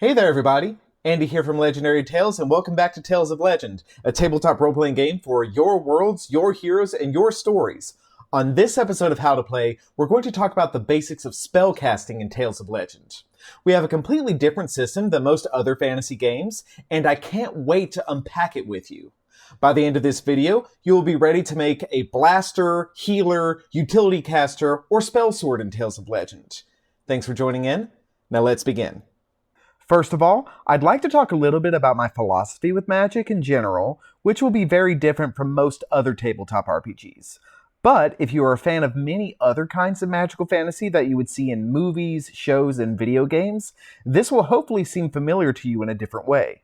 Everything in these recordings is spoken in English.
Hey there, everybody! Andy here from Legendary Tales, and welcome back to Tales of Legend, a tabletop role-playing game for your worlds, your heroes, and your stories. On this episode of How to Play, we're going to talk about the basics of spellcasting in Tales of Legend. We have a completely different system than most other fantasy games, and I can't wait to unpack it with you. By the end of this video, you will be ready to make a blaster, healer, utility caster, or spell sword in Tales of Legend. Thanks for joining in. Now let's begin. First of all, I'd like to talk a little bit about my philosophy with magic in general, which will be very different from most other tabletop RPGs. But if you are a fan of many other kinds of magical fantasy that you would see in movies, shows, and video games, this will hopefully seem familiar to you in a different way.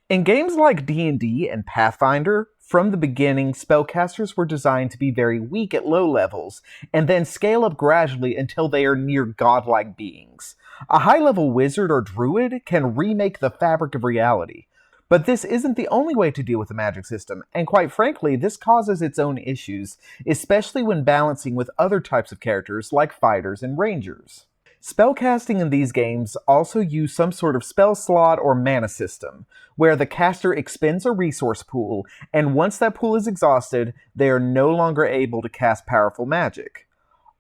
In games like D&D and Pathfinder, from the beginning, spellcasters were designed to be very weak at low levels, and then scale up gradually until they are near godlike beings. A high-level wizard or druid can remake the fabric of reality. But this isn't the only way to deal with the magic system, and quite frankly, this causes its own issues, especially when balancing with other types of characters like fighters and rangers. Spellcasting in these games also use some sort of spell slot or mana system, where the caster expends a resource pool, and once that pool is exhausted, they are no longer able to cast powerful magic.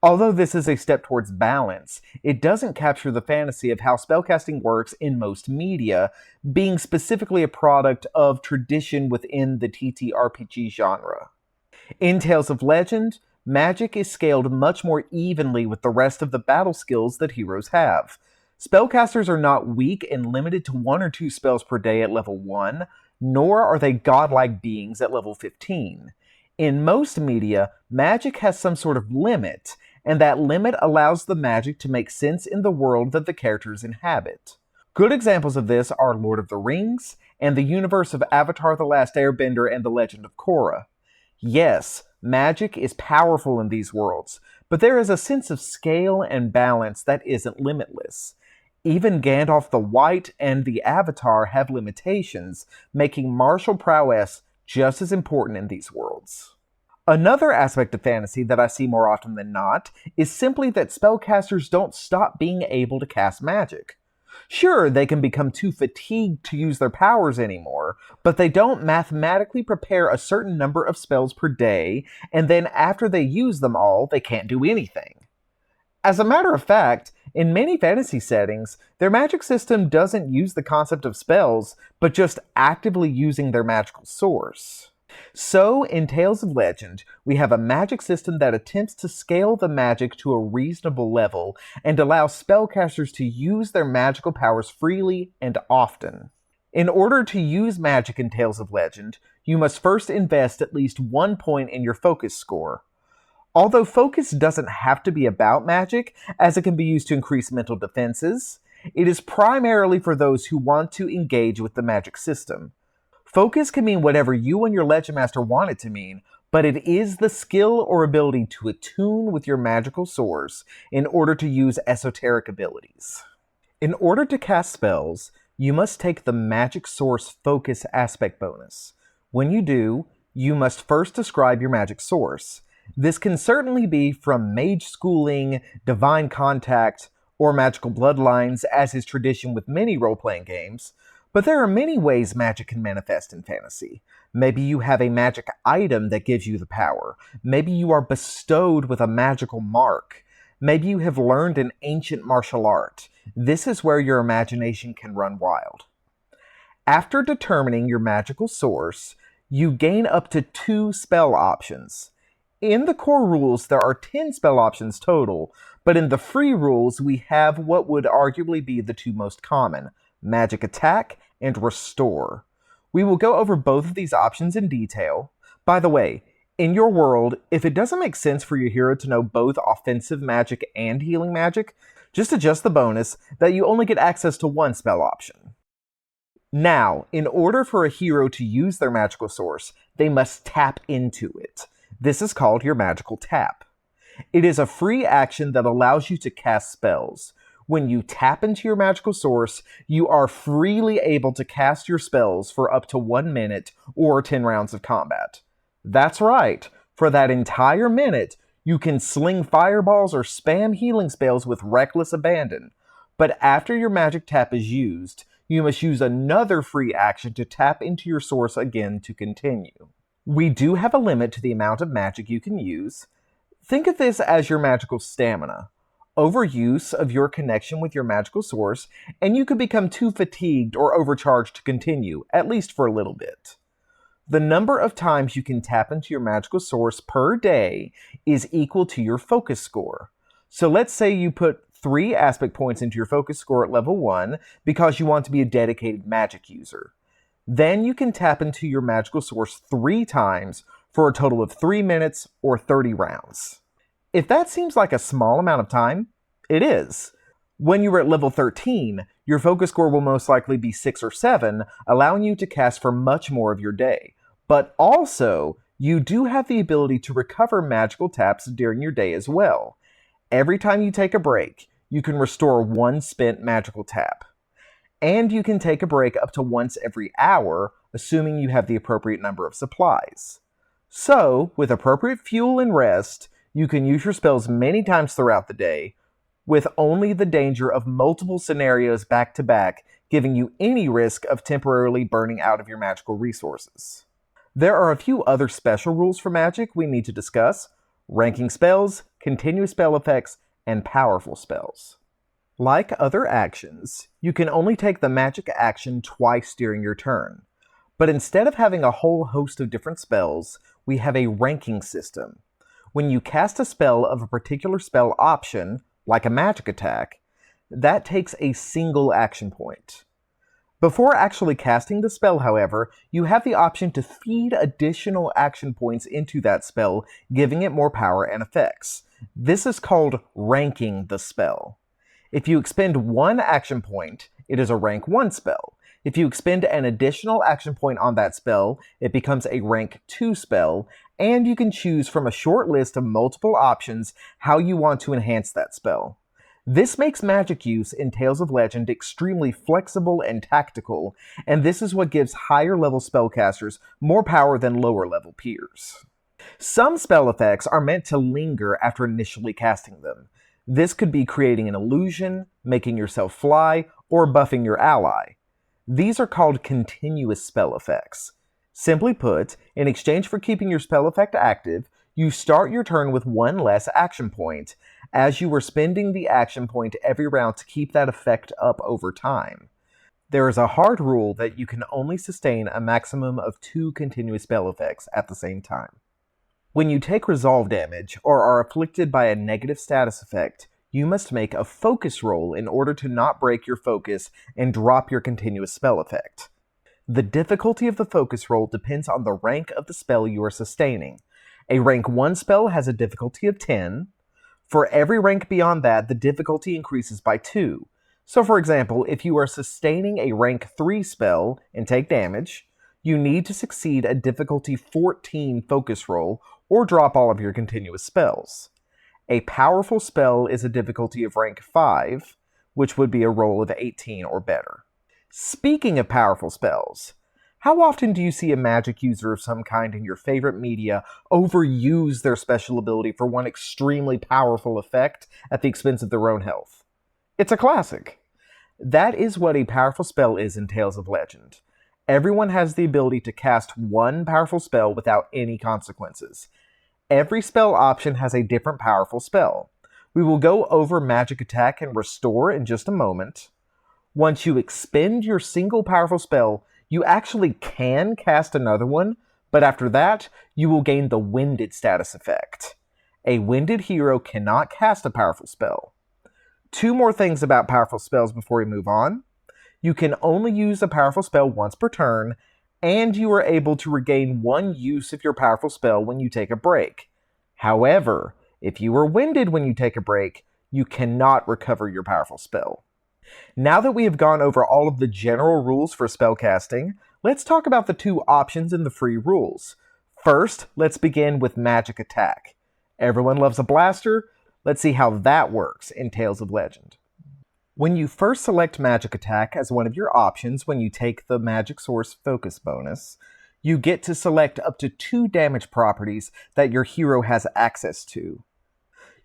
Although this is a step towards balance, it doesn't capture the fantasy of how spellcasting works in most media, being specifically a product of tradition within the TTRPG genre. In Tales of Legend, magic is scaled much more evenly with the rest of the battle skills that heroes have. Spellcasters are not weak and limited to 1 or 2 spells per day at level 1, nor are they godlike beings at level 15. In most media, magic has some sort of limit, and that limit allows the magic to make sense in the world that the characters inhabit. Good examples of this are Lord of the Rings, and the universe of Avatar: The Last Airbender and The Legend of Korra. Yes, magic is powerful in these worlds, but there is a sense of scale and balance that isn't limitless. Even Gandalf the White and the Avatar have limitations, making martial prowess just as important in these worlds. Another aspect of fantasy that I see more often than not is simply that spellcasters don't stop being able to cast magic. Sure, they can become too fatigued to use their powers anymore, but they don't mathematically prepare a certain number of spells per day, and then after they use them all, they can't do anything. As a matter of fact, in many fantasy settings, their magic system doesn't use the concept of spells, but just actively using their magical source. So, in Tales of Legend, we have a magic system that attempts to scale the magic to a reasonable level and allows spellcasters to use their magical powers freely and often. In order to use magic in Tales of Legend, you must first invest at least 1 point in your focus score. Although focus doesn't have to be about magic, as it can be used to increase mental defenses, it is primarily for those who want to engage with the magic system. Focus can mean whatever you and your Legend Master want it to mean, but it is the skill or ability to attune with your magical source in order to use esoteric abilities. In order to cast spells, you must take the Magic Source Focus aspect bonus. When you do, you must first describe your magic source. This can certainly be from mage schooling, divine contact, or magical bloodlines, as is tradition with many role-playing games. But there are many ways magic can manifest in fantasy. Maybe you have a magic item that gives you the power. Maybe you are bestowed with a magical mark. Maybe you have learned an ancient martial art. This is where your imagination can run wild. After determining your magical source, you gain up to 2 spell options. In the core rules, there are 10 spell options total, but in the free rules, we have what would arguably be the 2 most common: Magic Attack and Restore. We will go over both of these options in detail. By the way, in your world, if it doesn't make sense for your hero to know both offensive magic and healing magic, just adjust the bonus that you only get access to 1 spell option. Now, in order for a hero to use their magical source, they must tap into it. This is called your magical tap. It is a free action that allows you to cast spells. When you tap into your magical source, you are freely able to cast your spells for up to 1 minute or 10 rounds of combat. That's right, for that entire minute, you can sling fireballs or spam healing spells with reckless abandon. But after your magic tap is used, you must use another free action to tap into your source again to continue. We do have a limit to the amount of magic you can use. Think of this as your magical stamina. Overuse of your connection with your magical source, and you could become too fatigued or overcharged to continue, at least for a little bit. The number of times you can tap into your magical source per day is equal to your focus score. So let's say you put 3 aspect points into your focus score at level 1 because you want to be a dedicated magic user. Then you can tap into your magical source 3 times for a total of 3 minutes or 30 rounds. If that seems like a small amount of time, it is. When you are at level 13, your focus score will most likely be 6 or 7, allowing you to cast for much more of your day. But also, you do have the ability to recover magical taps during your day as well. Every time you take a break, you can restore 1 spent magical tap. And you can take a break up to once every hour, assuming you have the appropriate number of supplies. So, with appropriate fuel and rest, you can use your spells many times throughout the day, with only the danger of multiple scenarios back to back giving you any risk of temporarily burning out of your magical resources. There are a few other special rules for magic we need to discuss: ranking spells, continuous spell effects, and powerful spells. Like other actions, you can only take the magic action twice during your turn. But instead of having a whole host of different spells, we have a ranking system. When you cast a spell of a particular spell option, like a magic attack, that takes a single action point. Before actually casting the spell, however, you have the option to feed additional action points into that spell, giving it more power and effects. This is called ranking the spell. If you expend 1 action point, it is a rank 1 spell. If you expend an additional action point on that spell, it becomes a rank 2 spell, and you can choose from a short list of multiple options how you want to enhance that spell. This makes magic use in Tales of Legend extremely flexible and tactical, and this is what gives higher level spellcasters more power than lower level peers. Some spell effects are meant to linger after initially casting them. This could be creating an illusion, making yourself fly, or buffing your ally. These are called continuous spell effects. Simply put, in exchange for keeping your spell effect active, you start your turn with 1 less action point, as you are spending the action point every round to keep that effect up over time. There is a hard rule that you can only sustain a maximum of 2 continuous spell effects at the same time. When you take resolve damage or are afflicted by a negative status effect, you must make a focus roll in order to not break your focus and drop your continuous spell effect. The difficulty of the focus roll depends on the rank of the spell you are sustaining. A rank 1 spell has a difficulty of 10. For every rank beyond that, the difficulty increases by 2. So for example, if you are sustaining a rank 3 spell and take damage, you need to succeed a difficulty 14 focus roll or drop all of your continuous spells. A powerful spell is a difficulty of rank 5, which would be a roll of 18 or better. Speaking of powerful spells, how often do you see a magic user of some kind in your favorite media overuse their special ability for one extremely powerful effect at the expense of their own health? It's a classic. That is what a powerful spell is in Tales of Legend. Everyone has the ability to cast 1 powerful spell without any consequences. Every spell option has a different powerful spell. We will go over Magic Attack and Restore in just a moment. Once you expend your single powerful spell, you actually can cast another one, but after that, you will gain the Winded status effect. A Winded hero cannot cast a powerful spell. 2 more things about powerful spells before we move on. You can only use a powerful spell once per turn, and you are able to regain 1 use of your powerful spell when you take a break. However, if you are winded when you take a break, you cannot recover your powerful spell. Now that we have gone over all of the general rules for spellcasting, let's talk about the 2 options in the free rules. First, let's begin with Magic Attack. Everyone loves a blaster. Let's see how that works in Tales of Legend. When you first select Magic Attack as one of your options when you take the Magic Source Focus bonus, you get to select up to 2 damage properties that your hero has access to.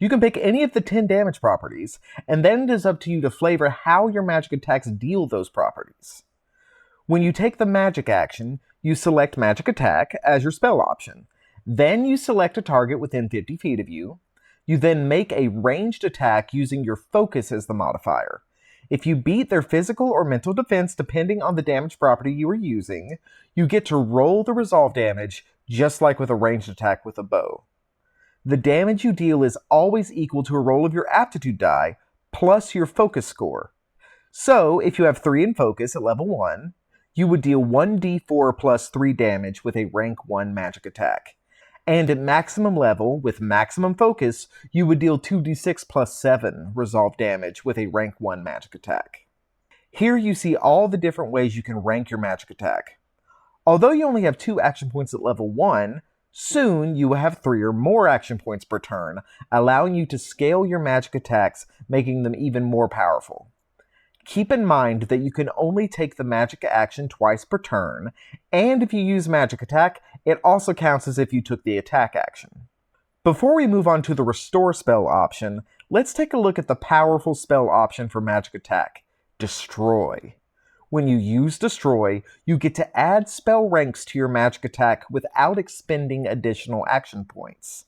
You can pick any of the 10 damage properties, and then it is up to you to flavor how your magic attacks deal those properties. When you take the magic action, you select Magic Attack as your spell option. Then you select a target within 50 feet of you. You then make a ranged attack using your focus as the modifier. If you beat their physical or mental defense depending on the damage property you are using, you get to roll the resolve damage just like with a ranged attack with a bow. The damage you deal is always equal to a roll of your aptitude die plus your focus score. So, if you have 3 in focus at level 1, you would deal 1d4 plus 3 damage with a rank 1 magic attack. And at maximum level, with maximum focus, you would deal 2d6 plus 7 resolve damage with a rank 1 magic attack. Here you see all the different ways you can rank your magic attack. Although you only have 2 action points at level 1, soon you will have 3 or more action points per turn, allowing you to scale your magic attacks, making them even more powerful. Keep in mind that you can only take the magic action twice per turn, and if you use magic attack, it also counts as if you took the attack action. Before we move on to the restore spell option, let's take a look at the powerful spell option for magic attack, Destroy. When you use Destroy, you get to add spell ranks to your magic attack without expending additional action points.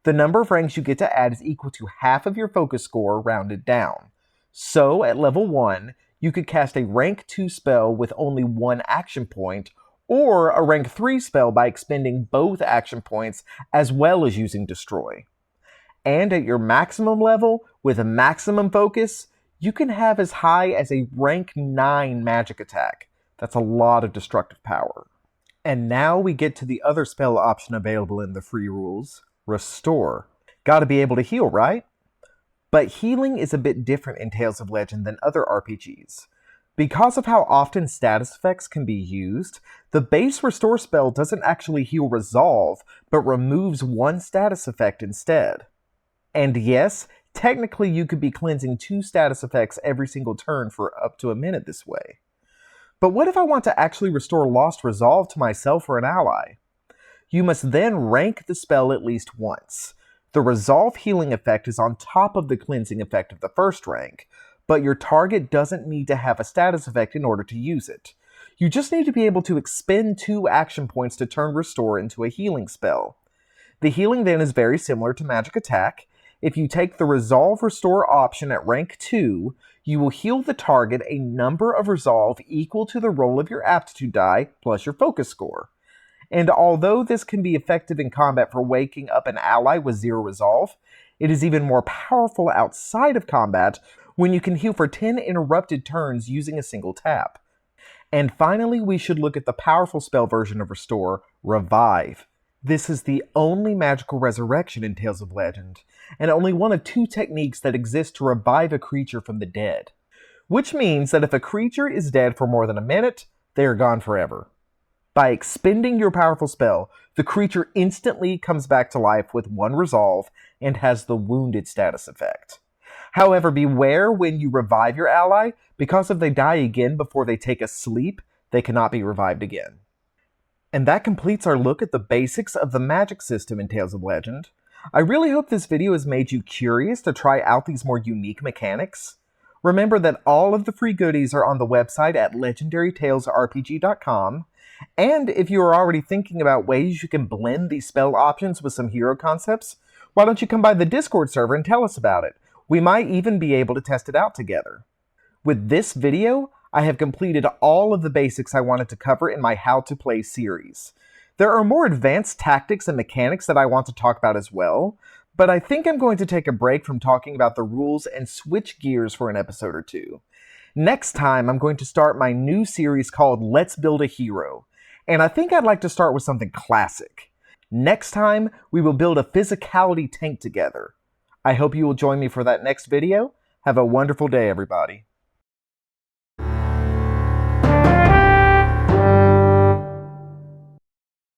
The number of ranks you get to add is equal to half of your focus score rounded down. So, at level 1, you could cast a rank 2 spell with only 1 action point, or a rank 3 spell by expending both action points as well as using Destroy. And at your maximum level, with a maximum focus, you can have as high as a rank 9 magic attack. That's a lot of destructive power. And now we get to the other spell option available in the free rules, Restore. Gotta be able to heal, right? But healing is a bit different in Tales of Legend than other RPGs. Because of how often status effects can be used, the base Restore spell doesn't actually heal Resolve, but removes 1 status effect instead. And yes, technically you could be cleansing 2 status effects every single turn for up to a minute this way. But what if I want to actually restore lost Resolve to myself or an ally? You must then rank the spell at least once. The Resolve healing effect is on top of the cleansing effect of the first rank, but your target doesn't need to have a status effect in order to use it. You just need to be able to expend 2 action points to turn Restore into a healing spell. The healing then is very similar to Magic Attack. If you take the Resolve Restore option at rank 2, you will heal the target a number of Resolve equal to the roll of your aptitude die plus your focus score. And although this can be effective in combat for waking up an ally with 0 Resolve, it is even more powerful outside of combat when you can heal for 10 interrupted turns using a single tap. And finally, we should look at the powerful spell version of Restore, Revive. This is the only magical resurrection in Tales of Legend, and only one of 2 techniques that exist to revive a creature from the dead. Which means that if a creature is dead for more than a minute, they are gone forever. By expending your powerful spell, the creature instantly comes back to life with 1 Resolve and has the Wounded status effect. However, beware when you revive your ally, because if they die again before they take a sleep, they cannot be revived again. And that completes our look at the basics of the magic system in Tales of Legend. I really hope this video has made you curious to try out these more unique mechanics. Remember that all of the free goodies are on the website at legendarytalesrpg.com. And if you are already thinking about ways you can blend these spell options with some hero concepts, why don't you come by the Discord server and tell us about it? We might even be able to test it out together. With this video, I have completed all of the basics I wanted to cover in my How to Play series. There are more advanced tactics and mechanics that I want to talk about as well, but I think I'm going to take a break from talking about the rules and switch gears for an episode or 2. Next time, I'm going to start my new series called Let's Build a Hero, and I think I'd like to start with something classic. Next time, we will build a physicality tank together. I hope you will join me for that next video. Have a wonderful day, everybody.